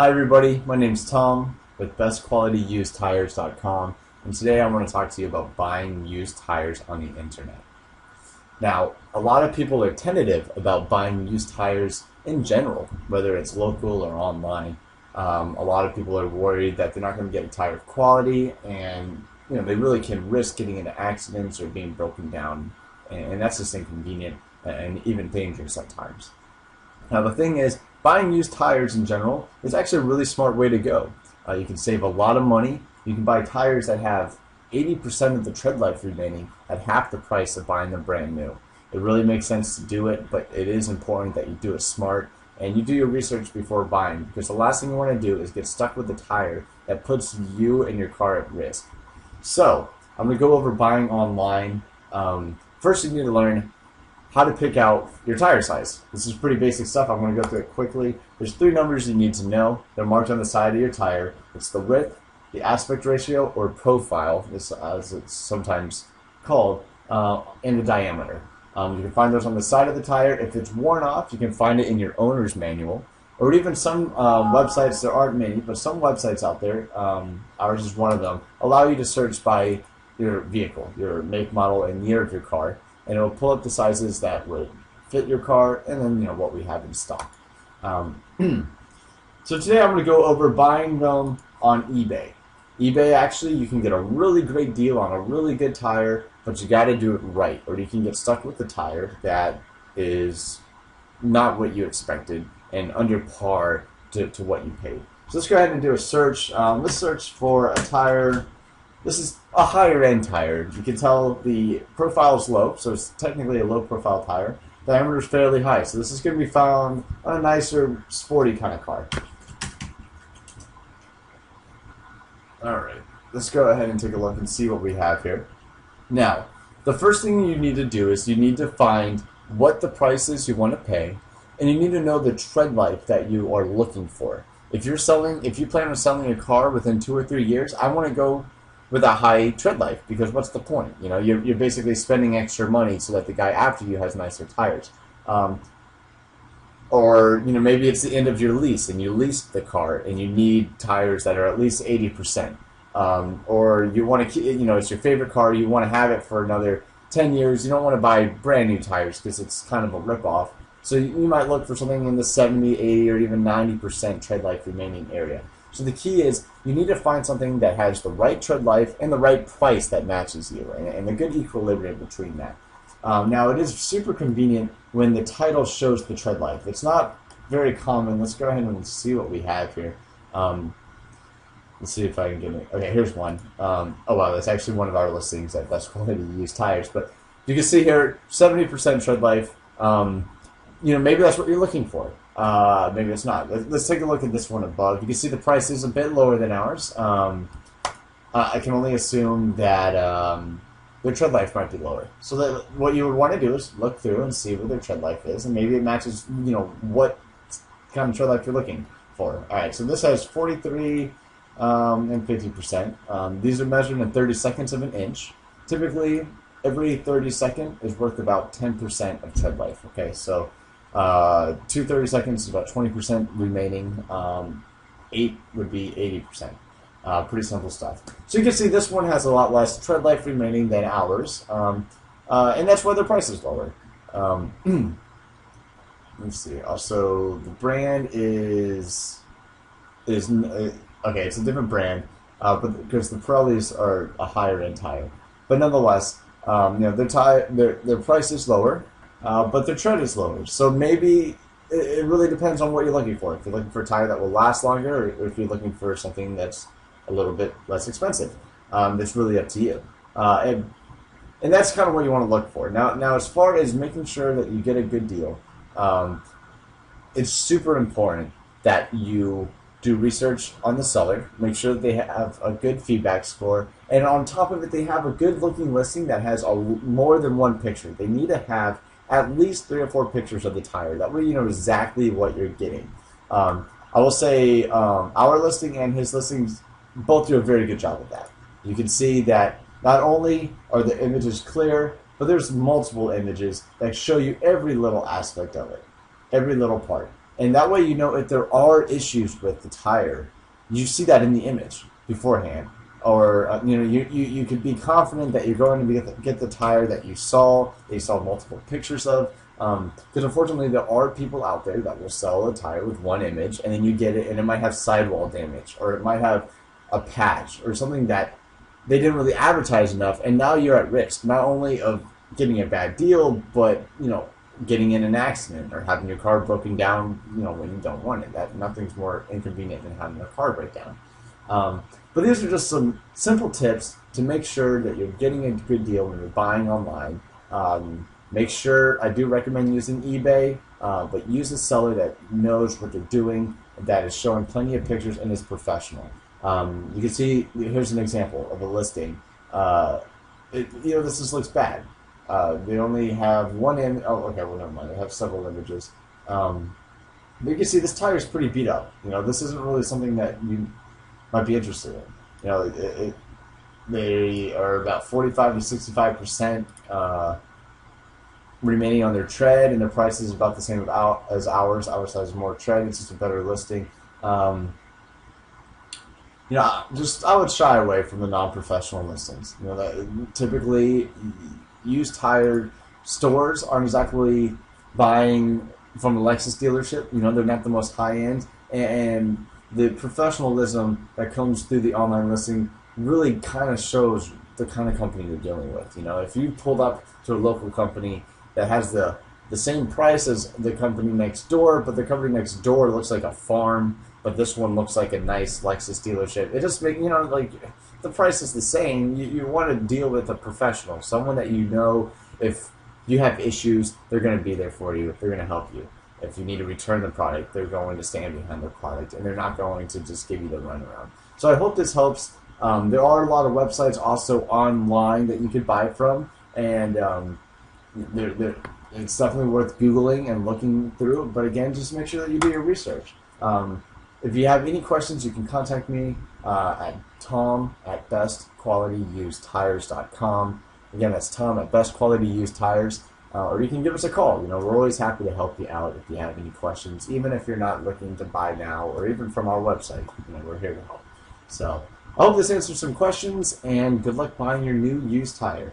Hi everybody, my name's Tom with bestqualityusedtires.com, and today I want to talk to you about buying used tires on the internet. Now, a lot of people are tentative about buying used tires in general, whether it's local or online. A lot of people are worried that they're not going to get a tire of quality, and they really can risk getting into accidents or being broken down, and that's just inconvenient and even dangerous at times. Now the thing is, buying used tires in general is actually a really smart way to go. You can save a lot of money. You can buy tires that have 80% of the tread life remaining at half the price of buying them brand new. It really makes sense to do it, but it is important that you do it smart and you do your research before buying, because the last thing you want to do is get stuck with a tire that puts you and your car at risk. So I'm going to go over buying online. First, you need to learn how to pick out your tire size. This is pretty basic stuff. I'm going to go through it quickly. There's 3 numbers you need to know. They're marked on the side of your tire. It's the width, the aspect ratio, or profile, as it's sometimes called, and the diameter. You can find those on the side of the tire. If it's worn off, you can find it in your owner's manual, or even some websites. There aren't many, but some websites out there, ours is one of them, allow you to search by your vehicle, your make, model, and year of your car, and it will pull up the sizes that would fit your car, and then what we have in stock. So today I'm going to go over buying them on eBay. eBay, actually, you can get a really great deal on a really good tire, but you got to do it right, or you can get stuck with the tire that is not what you expected and under par to what you paid. So let's go ahead and do a search. Let's search for a tire. This is a higher end tire. You can tell the profile is low, so it's technically a low profile tire. Diameter is fairly high, so this is going to be found on a nicer, sporty kind of car. Alright, let's go ahead and take a look and see what we have here. Now, the first thing you need to do is you need to find what the price is you want to pay, and you need to know the tread life that you are looking for. If you plan on selling a car within 2 or 3 years, I want to go with a high tread life, because what's the point? You're basically spending extra money so that the guy after you has nicer tires. Or maybe it's the end of your lease and you leased the car and you need tires that are at least 80%. Or you want to, it's your favorite car, you want to have it for another 10 years. You don't want to buy brand new tires because it's kind of a ripoff. So you might look for something in the 70, 80, or even 90% tread life remaining area. So the key is you need to find something that has the right tread life and the right price that matches you, and a good equilibrium between that. Now, it is super convenient when the title shows the tread life. It's not very common. Let's go ahead and see what we have here. Let's see if I can get it. Okay, here's one. Oh wow, that's actually one of our listings at Best Quality Used Tires. But you can see here, 70% tread life. Maybe that's what you're looking for. Maybe it's not. Let's take a look at this one above. You can see the price is a bit lower than ours. I can only assume that their tread life might be lower. So that what you would want to do is look through and see what their tread life is, and maybe it matches, what kind of tread life you're looking for. All right, so this has 43 and 50%. These are measured in 30 seconds of an inch. Typically, every 30 second is worth about 10% of tread life. Okay, so 2 30 seconds is about 20% remaining. 8 would be 80%. Pretty simple stuff. So you can see this one has a lot less tread life remaining than ours, and that's why the price is lower. Let's see. Also, the brand is okay. It's a different brand, but because the Pirellis are a higher end tire, but nonetheless, their price is lower. But their tread is lower, so maybe it really depends on what you're looking for. If you're looking for a tire that will last longer, or if you're looking for something that's a little bit less expensive, it's really up to you. And that's kind of what you want to look for. Now, as far as making sure that you get a good deal, it's super important that you do research on the seller, make sure that they have a good feedback score, and on top of it, they have a good looking listing that has more than one picture. They need to have at least 3 or 4 pictures of the tire. That way you know exactly what you're getting. I will say our listing and his listings both do a very good job of that. You can see that not only are the images clear, but there's multiple images that show you every little aspect of it, every little part. And that way you know if there are issues with the tire. You see that in the image beforehand. Or you could be confident that you're going to get the tire that you saw multiple pictures of. Because unfortunately there are people out there that will sell a tire with one image, and then you get it and it might have sidewall damage, or it might have a patch or something that they didn't really advertise enough, and now you're at risk not only of getting a bad deal, but getting in an accident or having your car broken down when you don't want it. That nothing's more inconvenient than having a car break down. But these are just some simple tips to make sure that you're getting a good deal when you're buying online. Make sure, I do recommend using eBay, but use a seller that knows what they're doing, that is showing plenty of pictures and is professional. You can see, here's an example of a listing. This just looks bad. They only have one image. Oh, okay, well, never mind. They have several images. But you can see this tire is pretty beat up. This isn't really something that you might be interested in. They are about 45 to 65% remaining on their tread, and their price is about the same as ours. Ours has more tread. It's just a better listing. I would shy away from the non-professional listings. Typically, used tire stores aren't exactly buying from a Lexus dealership. They're not the most high end, and the professionalism that comes through the online listing really kind of shows the kind of company you're dealing with. If you pulled up to a local company that has the same price as the company next door, but the company next door looks like a farm, but this one looks like a nice Lexus dealership, it just makes, the price is the same. You want to deal with a professional, someone that if you have issues, they're going to be there for you. They're going to help you. If you need to return the product, they're going to stand behind the product, and they're not going to just give you the runaround. So I hope this helps. There are a lot of websites also online that you could buy from, and it's definitely worth Googling and looking through. But again, just make sure that you do your research. If you have any questions, you can contact me at tom@bestqualityusedtires.com. Again, that's tom@bestqualityusedtires. Or you can give us a call. We're always happy to help you out if you have any questions, even if you're not looking to buy now, or even from our website. We're here to help. So I hope this answers some questions, and good luck buying your new used tire.